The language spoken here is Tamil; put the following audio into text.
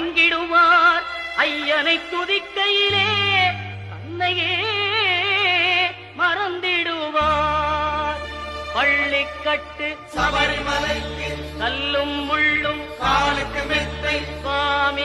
மயங்கிடுவார் ஐயனை துதிக்கையிலே தன்னையே மறந்திடுவார். பள்ளிக்கட்டு சபரிமலைக்கு கல்லும் முள்ளும் காலுக்கு மெத்தை சுவாமி